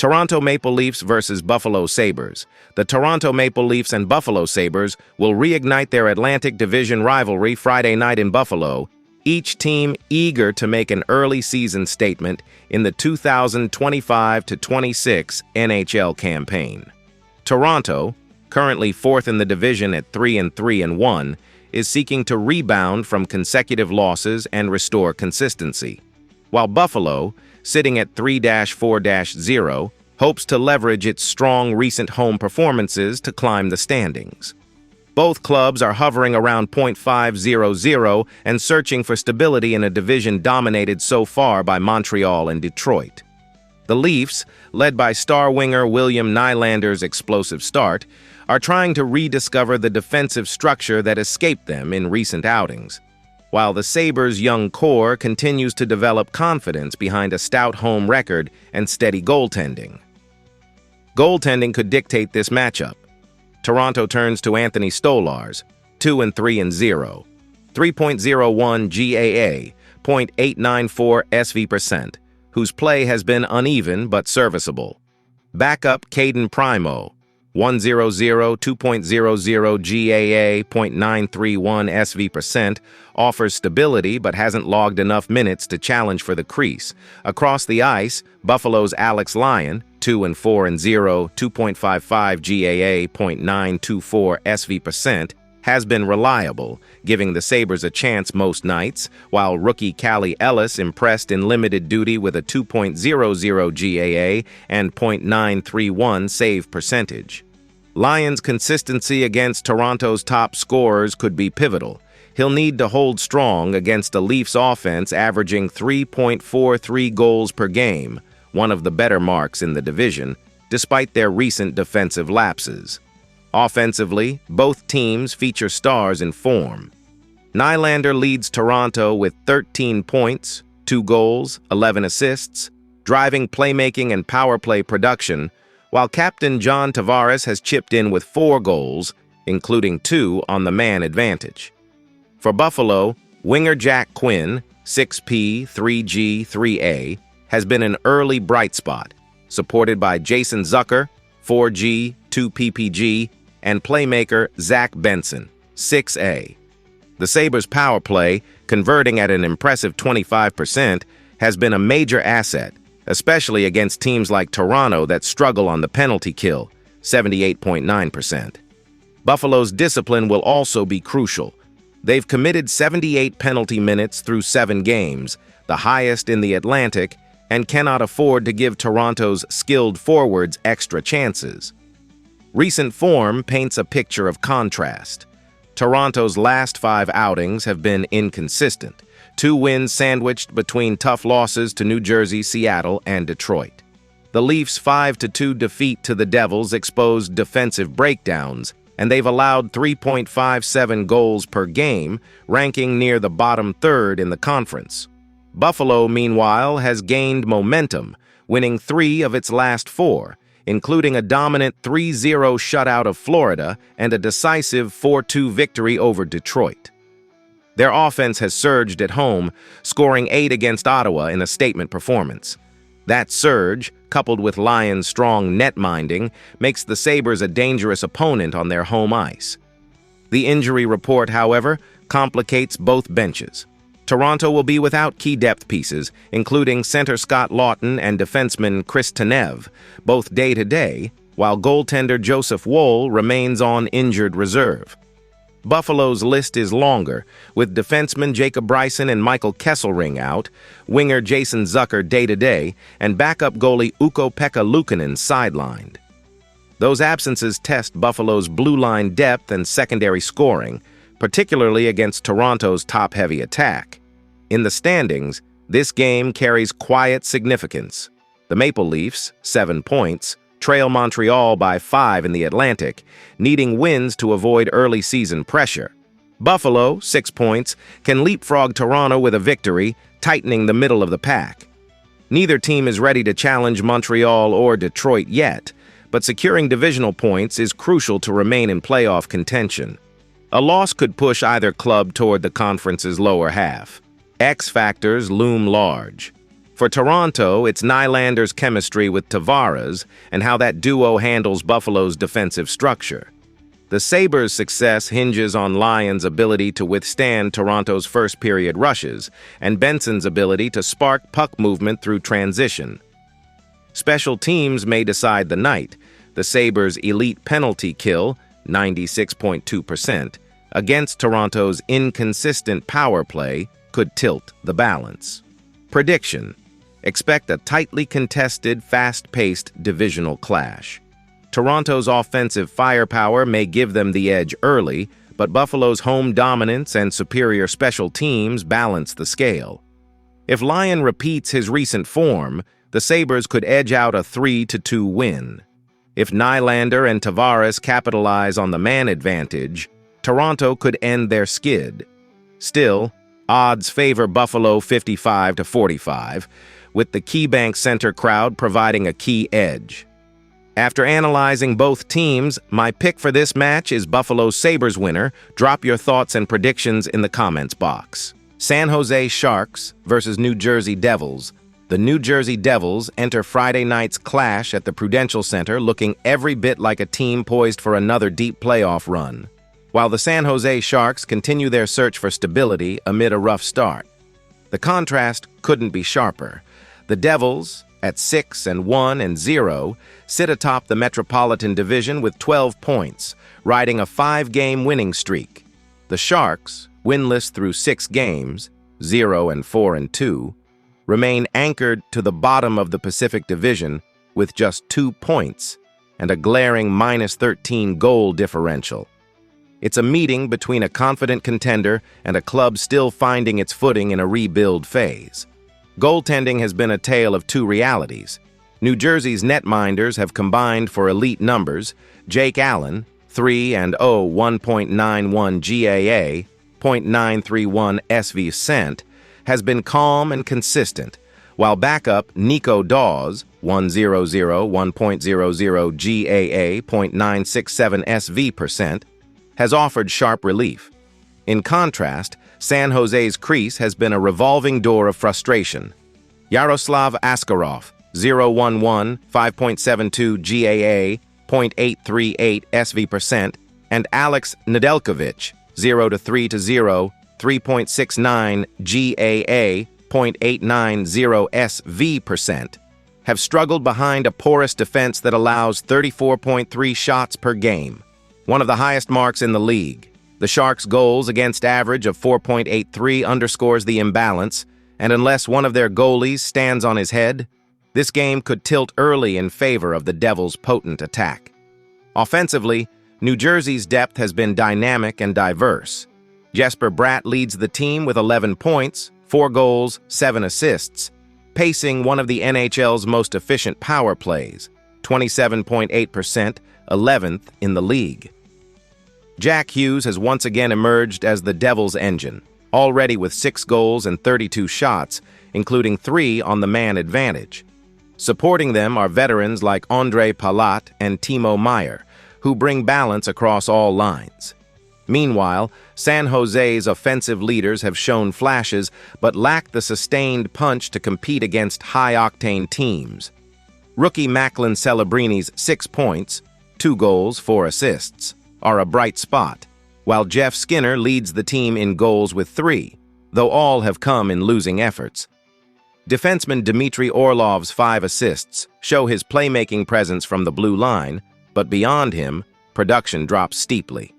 Toronto Maple Leafs versus Buffalo Sabres. The Toronto Maple Leafs and Buffalo Sabres will reignite their Atlantic Division rivalry Friday night in Buffalo, each team eager to make an early season statement in the 2025-26 NHL campaign. Toronto, currently fourth in the division at 3-3-1, is seeking to rebound from consecutive losses and restore consistency, while Buffalo, sitting at 3-4-0, hopes to leverage its strong recent home performances to climb the standings. Both clubs are hovering around .500 and searching for stability in a division dominated so far by Montreal and Detroit. The Leafs, led by star winger William Nylander's explosive start, are trying to rediscover the defensive structure that escaped them in recent outings, while the Sabres' young core continues to develop confidence behind a stout home record and steady goaltending. Goaltending could dictate this matchup. Toronto turns to Anthony Stolarz, 2-3-0, 3.01 GAA, .894 SV%, whose play has been uneven but serviceable. Backup Caden Primo, 1-0-0, 2.00 GAA, .931 SV%, offers stability but hasn't logged enough minutes to challenge for the crease. Across the ice, Buffalo's Alex Lyon, 2-4-0, 2.55 GAA, .924 SV%, has been reliable, giving the Sabres a chance most nights, while rookie Callie Ellis impressed in limited duty with a 2.00 GAA and .931 save percentage. Lyon's consistency against Toronto's top scorers could be pivotal. He'll need to hold strong against the Leafs offense averaging 3.43 goals per game, one of the better marks in the division, despite their recent defensive lapses. Offensively, both teams feature stars in form. Nylander leads Toronto with 13 points, 2 goals, 11 assists, driving playmaking and power play production, while captain John Tavares has chipped in with 4 goals, including 2 on the man advantage. For Buffalo, winger Jack Quinn, 6P, 3G, 3A, has been an early bright spot, supported by Jason Zucker, 4G, 2PPG, and playmaker Zach Benson, 6A. The Sabres' power play, converting at an impressive 25%, has been a major asset, especially against teams like Toronto that struggle on the penalty kill, 78.9%. Buffalo's discipline will also be crucial. They've committed 78 penalty minutes through 7 games, the highest in the Atlantic, and cannot afford to give Toronto's skilled forwards extra chances. Recent form paints a picture of contrast. Toronto's last 5 outings have been inconsistent, 2 wins sandwiched between tough losses to New Jersey, Seattle, and Detroit. The Leafs' 5-2 defeat to the Devils exposed defensive breakdowns, and they've allowed 3.57 goals per game, ranking near the bottom third in the conference. Buffalo, meanwhile, has gained momentum, winning 3 of its last 4, including a dominant 3-0 shutout of Florida and a decisive 4-2 victory over Detroit. Their offense has surged at home, scoring 8 against Ottawa in a statement performance. That surge, coupled with Lyon's strong net-minding, makes the Sabres a dangerous opponent on their home ice. The injury report, however, complicates both benches. Toronto will be without key depth pieces, including center Scott Lawton and defenseman Chris Tanev, both day-to-day, while goaltender Joseph Woll remains on injured reserve. Buffalo's list is longer, with defenseman Jacob Bryson and Michael Kesselring out, winger Jason Zucker day-to-day, and backup goalie Ukko-Pekka Luukkonen sidelined. Those absences test Buffalo's blue line depth and secondary scoring, particularly against Toronto's top-heavy attack. In the standings, this game carries quiet significance. The Maple Leafs, 7 points, trail Montreal by 5 in the Atlantic, needing wins to avoid early season pressure. Buffalo, 6 points, can leapfrog Toronto with a victory, tightening the middle of the pack. Neither team is ready to challenge Montreal or Detroit yet, but securing divisional points is crucial to remain in playoff contention. A loss could push either club toward the conference's lower half. X factors loom large. For Toronto, it's Nylander's chemistry with Tavares and how that duo handles Buffalo's defensive structure. The Sabres' success hinges on Lyon's ability to withstand Toronto's first-period rushes and Benson's ability to spark puck movement through transition. Special teams may decide the night. The Sabres' elite penalty kill, 96.2%, against Toronto's inconsistent power play could tilt the balance. Prediction: expect a tightly contested, fast-paced divisional clash. Toronto's offensive firepower may give them the edge early, but Buffalo's home dominance and superior special teams balance the scale. If Lyon repeats his recent form, the Sabres could edge out a 3-2 win. If Nylander and Tavares capitalize on the man advantage, Toronto could end their skid. Still, odds favor Buffalo 55-45, with the KeyBank Center crowd providing a key edge. After analyzing both teams, my pick for this match is Buffalo Sabres winner. Drop your thoughts and predictions in the comments box. San Jose Sharks versus New Jersey Devils. The New Jersey Devils enter Friday night's clash at the Prudential Center looking every bit like a team poised for another deep playoff run, while the San Jose Sharks continue their search for stability amid a rough start. The contrast couldn't be sharper. The Devils, at 6-1-0, sit atop the Metropolitan Division with 12 points, riding a 5-game winning streak. The Sharks, winless through 6 games, 0-4-2, remain anchored to the bottom of the Pacific Division with just 2 points and a glaring -13 goal differential. It's a meeting between a confident contender and a club still finding its footing in a rebuild phase. Goaltending has been a tale of two realities. New Jersey's netminders have combined for elite numbers. Jake Allen, 3-0, 1.91 GAA, .931 SV-cent, has been calm and consistent, while backup pickdawgz, 100, 1.00 GAA, .967 SV%, has offered sharp relief. In contrast, San Jose's crease has been a revolving door of frustration. Yaroslav Askarov, 0-1-1, 5.72 GAA, .838 SV%, and Alex Nedeljkovic, 0-3-0, 3.69 GAA, .890 SV%, have struggled behind a porous defense that allows 34.3 shots per game, one of the highest marks in the league. The Sharks' goals against average of 4.83 underscores the imbalance, and unless one of their goalies stands on his head, this game could tilt early in favor of the Devils' potent attack. Offensively, New Jersey's depth has been dynamic and diverse. Jesper Bratt leads the team with 11 points, 4 goals, 7 assists, pacing one of the NHL's most efficient power plays, 27.8%, 11th in the league. Jack Hughes has once again emerged as the Devils' engine, already with 6 goals and 32 shots, including 3 on the man advantage. Supporting them are veterans like Ondrej Palat and Timo Meier, who bring balance across all lines. Meanwhile, San Jose's offensive leaders have shown flashes but lack the sustained punch to compete against high-octane teams. Rookie Macklin Celebrini's 6 points, 2 goals, 4 assists, are a bright spot, while Jeff Skinner leads the team in goals with 3, though all have come in losing efforts. Defenseman Dmitry Orlov's 5 assists show his playmaking presence from the blue line, but beyond him, production drops steeply.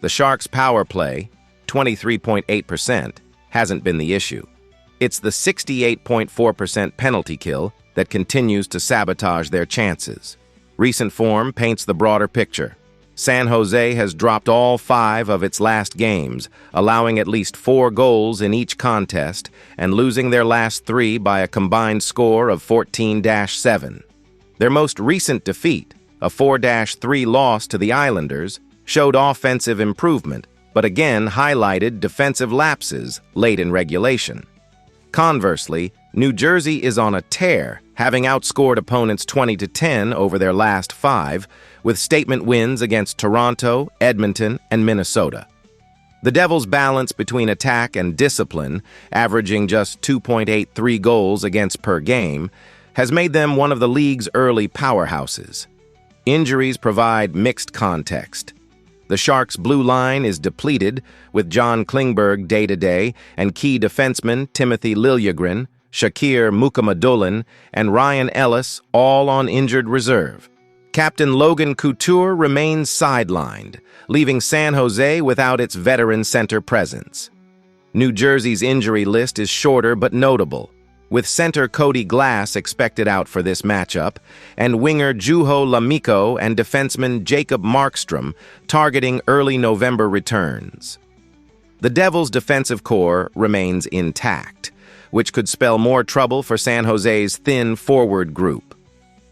The Sharks' power play, 23.8%, hasn't been the issue. It's the 68.4% penalty kill that continues to sabotage their chances. Recent form paints the broader picture. San Jose has dropped all 5 of its last games, allowing at least 4 goals in each contest and losing their last 3 by a combined score of 14-7. Their most recent defeat, a 4-3 loss to the Islanders, showed offensive improvement, but again highlighted defensive lapses late in regulation. Conversely, New Jersey is on a tear, having outscored opponents 20-10 over their last 5, with statement wins against Toronto, Edmonton, and Minnesota. The Devils' balance between attack and discipline, averaging just 2.83 goals against per game, has made them one of the league's early powerhouses. Injuries provide mixed context. The Sharks' blue line is depleted, with John Klingberg day-to-day and key defensemen Timothy Liljegren, Shakir Mukhamadullin, and Ryan Ellis all on injured reserve. Captain Logan Couture remains sidelined, leaving San Jose without its veteran center presence. New Jersey's injury list is shorter but notable, with center Cody Glass expected out for this matchup, and winger Juho Lammikko and defenseman Jacob Markstrom targeting early November returns. The Devils' defensive core remains intact, which could spell more trouble for San Jose's thin forward group.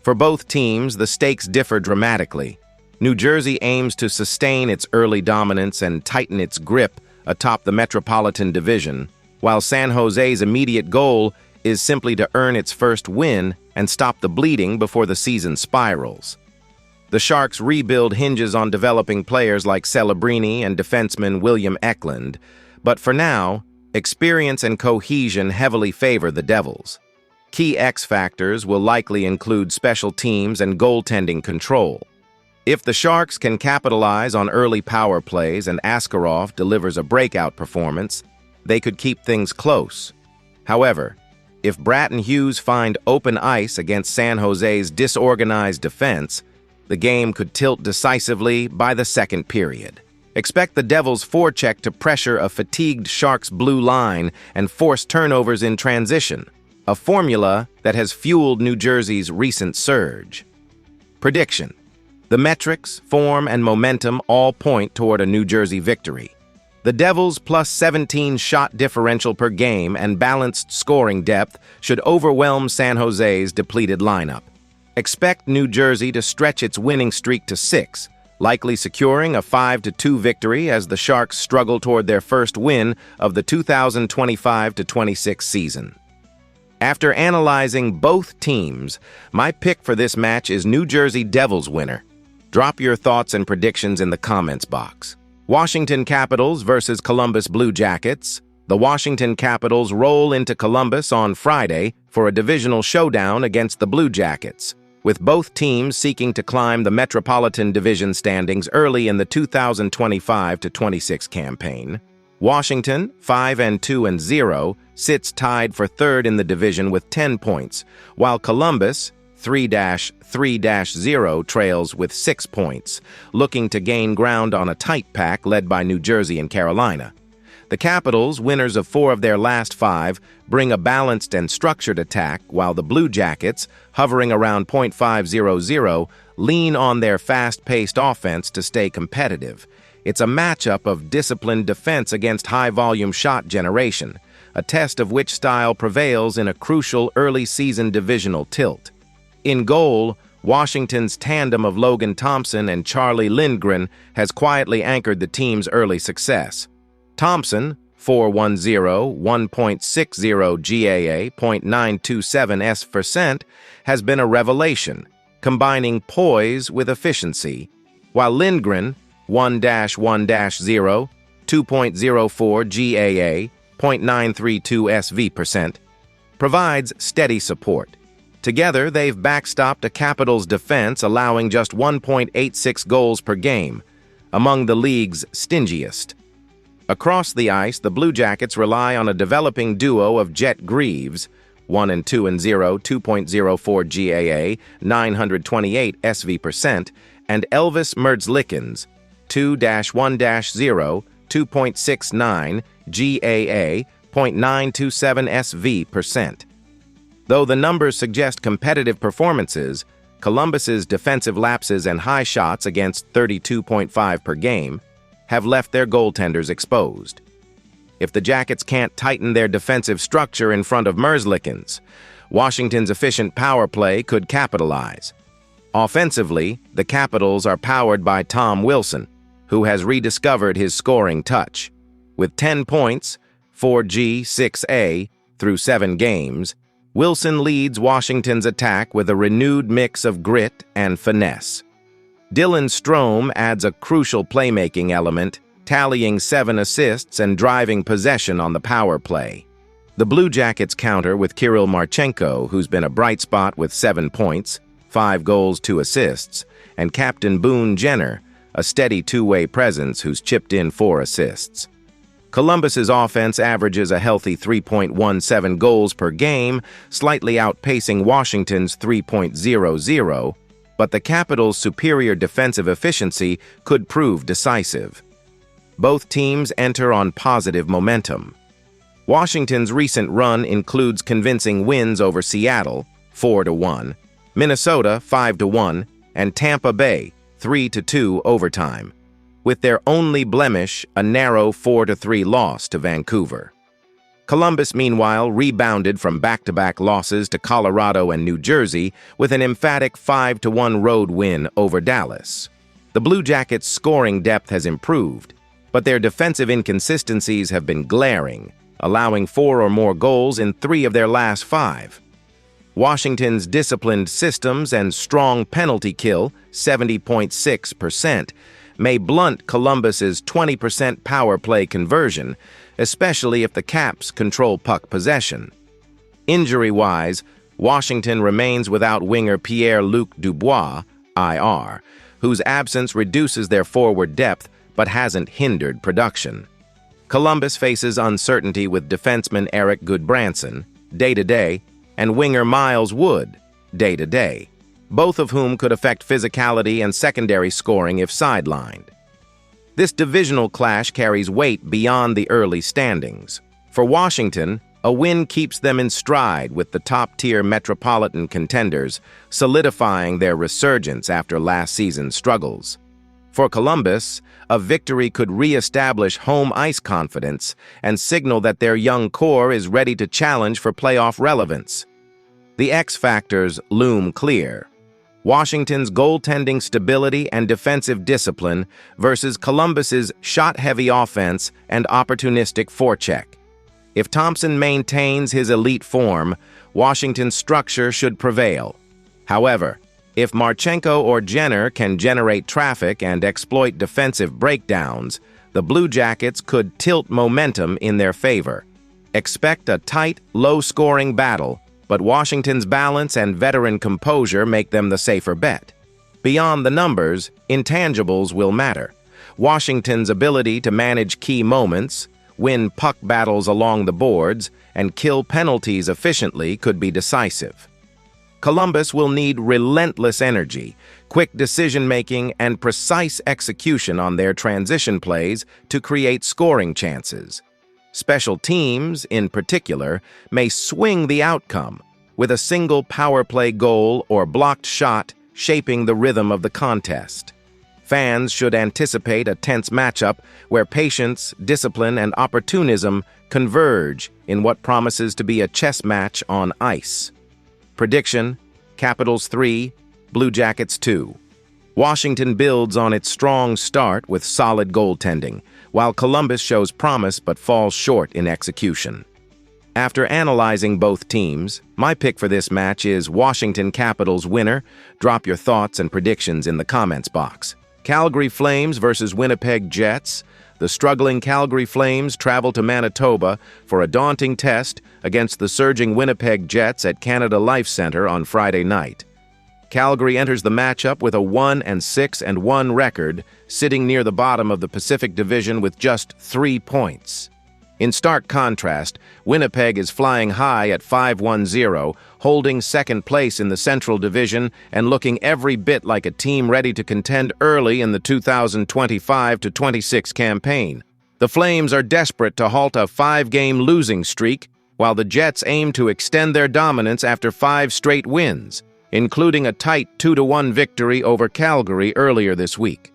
For both teams, the stakes differ dramatically. New Jersey aims to sustain its early dominance and tighten its grip atop the Metropolitan Division, while San Jose's immediate goal is simply to earn its first win and stop the bleeding before the season spirals. The Sharks' rebuild hinges on developing players like Celebrini and defenseman William Eklund, but for now, experience and cohesion heavily favor the Devils. Key X factors will likely include special teams and goaltending control. If the Sharks can capitalize on early power plays and Askarov delivers a breakout performance, they could keep things close. However, if Bratt and Hughes find open ice against San Jose's disorganized defense, the game could tilt decisively by the second period. Expect the Devils' forecheck to pressure a fatigued Sharks' blue line and force turnovers in transition, a formula that has fueled New Jersey's recent surge. Prediction: the metrics, form, and momentum all point toward a New Jersey victory. The Devils' plus 17 shot differential per game and balanced scoring depth should overwhelm San Jose's depleted lineup. Expect New Jersey to stretch its winning streak to 6, likely securing a 5-2 victory as the Sharks struggle toward their first win of the 2025-26 season. After analyzing both teams, my pick for this match is New Jersey Devils winner. Drop your thoughts and predictions in the comments box. Washington Capitals versus Columbus Blue Jackets. The Washington Capitals roll into Columbus on Friday for a divisional showdown against the Blue Jackets, with both teams seeking to climb the Metropolitan Division standings early in the 2025-26 campaign. Washington, 5-2-0, sits tied for third in the division with 10 points, while Columbus, 3-3-0, trails with 6 points, looking to gain ground on a tight pack led by New Jersey and Carolina. The Capitals, winners of 4 of their last 5, bring a balanced and structured attack, while the Blue Jackets, hovering around .500, lean on their fast-paced offense to stay competitive. It's a matchup of disciplined defense against high-volume shot generation, a test of which style prevails in a crucial early-season divisional tilt. In goal, Washington's tandem of Logan Thompson and Charlie Lindgren has quietly anchored the team's early success. Thompson, 4.10, 1.60 GAA, .927 S%, has been a revelation, combining poise with efficiency, while Lindgren, 1-1-0, 2.04 GAA, .932 SV%, provides steady support. Together, they've backstopped a Capitals defense allowing just 1.86 goals per game, among the league's stingiest. Across the ice, the Blue Jackets rely on a developing duo of Jet Greaves, 1-2-0, 2.04 GAA, 928 SV%, and Elvis Merdzlikins, 2-1-0, 2.69 GAA, .927 SV%. Though the numbers suggest competitive performances, Columbus's defensive lapses and high shots against 32.5 per game have left their goaltenders exposed. If the Jackets can't tighten their defensive structure in front of Merdzlikins, Washington's efficient power play could capitalize. Offensively, the Capitals are powered by Tom Wilson, who has rediscovered his scoring touch. With 10 points, 4G, 6A, through 7 games, Wilson leads Washington's attack with a renewed mix of grit and finesse. Dylan Strome adds a crucial playmaking element, tallying 7 assists and driving possession on the power play. The Blue Jackets counter with Kirill Marchenko, who's been a bright spot with 7 points, 5 goals, 2 assists, and Captain Boone Jenner, a steady two-way presence who's chipped in 4 assists. Columbus's offense averages a healthy 3.17 goals per game, slightly outpacing Washington's 3.00, but the Capitals' superior defensive efficiency could prove decisive. Both teams enter on positive momentum. Washington's recent run includes convincing wins over Seattle, 4-1, Minnesota, 5-1, and Tampa Bay, 3-2 overtime, with their only blemish a narrow 4-3 loss to Vancouver. Columbus, meanwhile, rebounded from back-to-back losses to Colorado and New Jersey with an emphatic 5-1 road win over Dallas. The Blue Jackets' scoring depth has improved, but their defensive inconsistencies have been glaring, allowing 4 or more goals in 3 of their last 5. Washington's disciplined systems and strong penalty kill, 70.6%, may blunt Columbus's 20% power play conversion, especially if the Caps control puck possession. Injury-wise, Washington remains without winger Pierre-Luc Dubois, IR, whose absence reduces their forward depth but hasn't hindered production. Columbus faces uncertainty with defenseman Eric Goodbranson, day-to-day, and winger Miles Wood, day-to-day, both of whom could affect physicality and secondary scoring if sidelined. This divisional clash carries weight beyond the early standings. For Washington, a win keeps them in stride with the top-tier metropolitan contenders, solidifying their resurgence after last season's struggles. For Columbus, a victory could re-establish home ice confidence and signal that their young core is ready to challenge for playoff relevance. The X factors loom clear. Washington's goaltending stability and defensive discipline versus Columbus's shot-heavy offense and opportunistic forecheck. If Thompson maintains his elite form, Washington's structure should prevail. However, if Marchenko or Jenner can generate traffic and exploit defensive breakdowns, the Blue Jackets could tilt momentum in their favor. Expect a tight, low-scoring battle, but Washington's balance and veteran composure make them the safer bet. Beyond the numbers, intangibles will matter. Washington's ability to manage key moments, win puck battles along the boards, and kill penalties efficiently could be decisive. Columbus will need relentless energy, quick decision-making, and precise execution on their transition plays to create scoring chances. Special teams, in particular, may swing the outcome, with a single power play goal or blocked shot shaping the rhythm of the contest. Fans should anticipate a tense matchup where patience, discipline, and opportunism converge in what promises to be a chess match on ice. Prediction: Capitals 3, Blue Jackets 2. Washington builds on its strong start with solid goaltending, while Columbus shows promise but falls short in execution. After analyzing both teams, my pick for this match is Washington Capitals winner. Drop your thoughts and predictions in the comments box. Calgary Flames versus Winnipeg Jets. The struggling Calgary Flames travel to Manitoba for a daunting test against the surging Winnipeg Jets at Canada Life Centre on Friday night. Calgary enters the matchup with a 1-6-1 record, sitting near the bottom of the Pacific Division with just 3 points. In stark contrast, Winnipeg is flying high at 5-1-0, holding second place in the Central Division and looking every bit like a team ready to contend early in the 2025-26 campaign. The Flames are desperate to halt a 5-game losing streak, while the Jets aim to extend their dominance after 5 straight wins, including a tight 2-1 victory over Calgary earlier this week.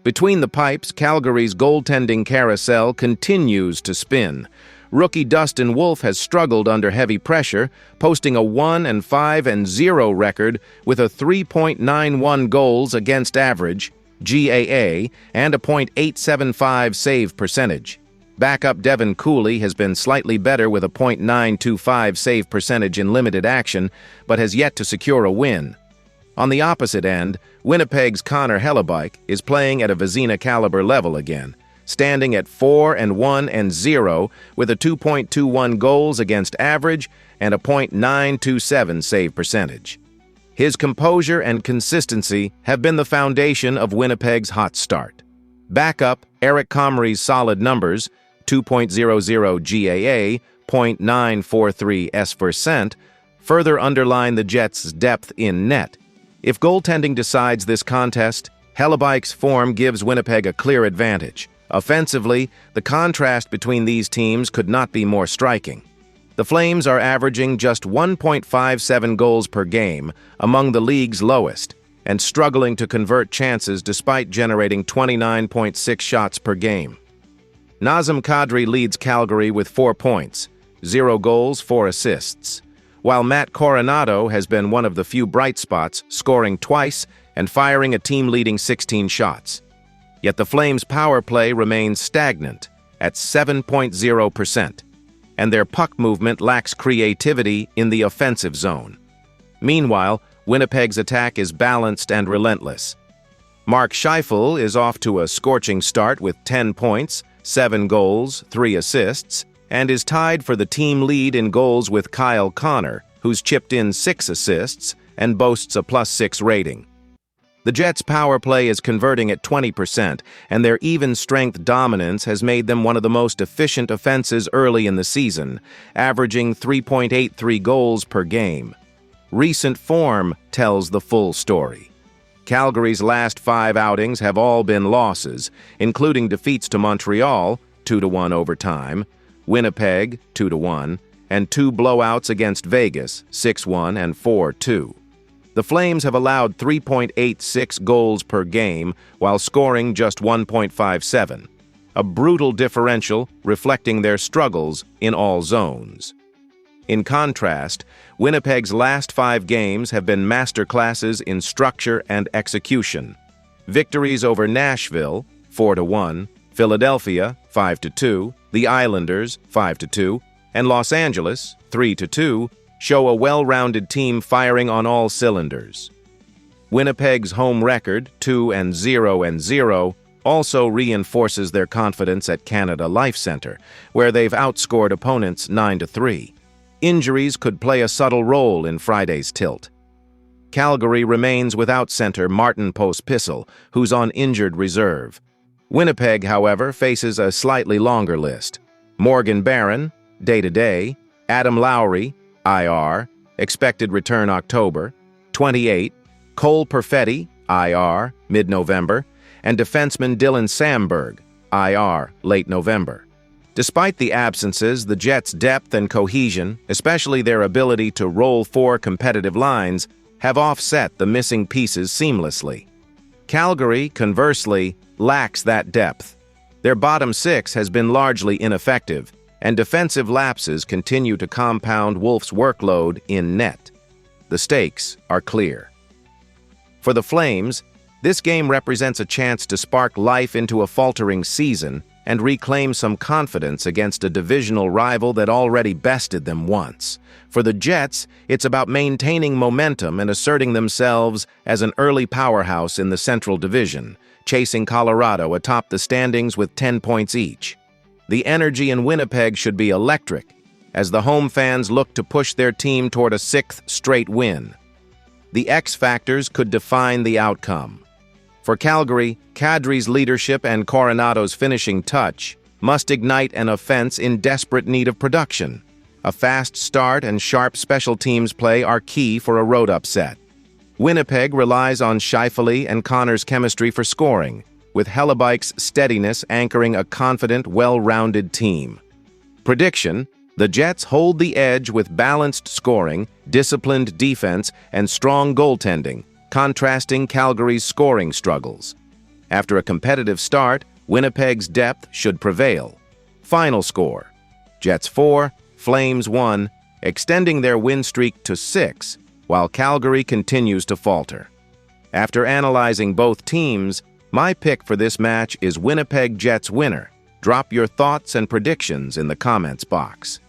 Between the pipes, Calgary's goaltending carousel continues to spin. Rookie Dustin Wolf has struggled under heavy pressure, posting a 1-5-0 record with a 3.91 goals against average, GAA, and a .875 save percentage. Backup Devin Cooley has been slightly better with a .925 save percentage in limited action, but has yet to secure a win. On the opposite end, Winnipeg's Connor Hellebuyck is playing at a Vezina caliber level again. standing at 4-1-0 with a 2.21 goals against average and a .927 save percentage. His composure and consistency have been the foundation of Winnipeg's hot start. Backup Eric Comrie's solid numbers, 2.00 GAA, .943 S%, further underline the Jets' depth in net. If goaltending decides this contest, Hellebuyck's form gives Winnipeg a clear advantage. Offensively, the contrast between these teams could not be more striking. The Flames are averaging just 1.57 goals per game, among the league's lowest, and struggling to convert chances despite generating 29.6 shots per game. Nazem Kadri leads Calgary with 4 points, 0 goals, 4 assists, while Matt Coronado has been one of the few bright spots, scoring twice and firing a team-leading 16 shots. Yet the Flames' power play remains stagnant at 7.0%, and their puck movement lacks creativity in the offensive zone. Meanwhile, Winnipeg's attack is balanced and relentless. Mark Scheifele is off to a scorching start with 10 points, 7 goals, 3 assists, and is tied for the team lead in goals with Kyle Connor, who's chipped in 6 assists and boasts a +6 rating. The Jets' power play is converting at 20%, and their even-strength dominance has made them one of the most efficient offenses early in the season, averaging 3.83 goals per game. Recent form tells the full story. Calgary's last 5 outings have all been losses, including defeats to Montreal, 2-1 overtime, Winnipeg, 2-1, and 2 blowouts against Vegas, 6-1 and 4-2. The Flames have allowed 3.86 goals per game while scoring just 1.57, a brutal differential reflecting their struggles in all zones. In contrast, Winnipeg's last 5 games have been masterclasses in structure and execution. Victories over Nashville, 4-1, Philadelphia, 5-2, the Islanders, 5-2, and Los Angeles, 3-2, show a well-rounded team firing on all cylinders. Winnipeg's home record, 2-0-0, also reinforces their confidence at Canada Life Centre, where they've outscored opponents 9-3. Injuries could play a subtle role in Friday's tilt. Calgary remains without center Martin Pospisil, who's on injured reserve. Winnipeg, however, faces a slightly longer list. Morgan Barron, day-to-day, Adam Lowry, IR, expected return October, 28, Cole Perfetti, IR, mid-November, and defenseman Dylan Samberg, IR, late November. Despite the absences, the Jets' depth and cohesion, especially their ability to roll 4 competitive lines, have offset the missing pieces seamlessly. Calgary, conversely, lacks that depth. Their bottom 6 has been largely ineffective, and defensive lapses continue to compound Wolf's workload in net. The stakes are clear. For the Flames, this game represents a chance to spark life into a faltering season and reclaim some confidence against a divisional rival that already bested them once. For the Jets, it's about maintaining momentum and asserting themselves as an early powerhouse in the Central Division, chasing Colorado atop the standings with 10 points each. The energy in Winnipeg should be electric, as the home fans look to push their team toward a 6th straight win. The X factors could define the outcome. For Calgary, Kadri's leadership and Coronado's finishing touch must ignite an offense in desperate need of production. A fast start and sharp special teams play are key for a road upset. Winnipeg relies on Scheifele and Connor's chemistry for scoring, with Hellebuyck's steadiness anchoring a confident, well-rounded team. Prediction: the Jets hold the edge with balanced scoring, disciplined defense, and strong goaltending, contrasting Calgary's scoring struggles. After a competitive start, Winnipeg's depth should prevail. Final score: Jets 4, Flames 1, extending their win streak to 6, while Calgary continues to falter. After analyzing both teams, my pick for this match is Winnipeg Jets winner. Drop your thoughts and predictions in the comments box.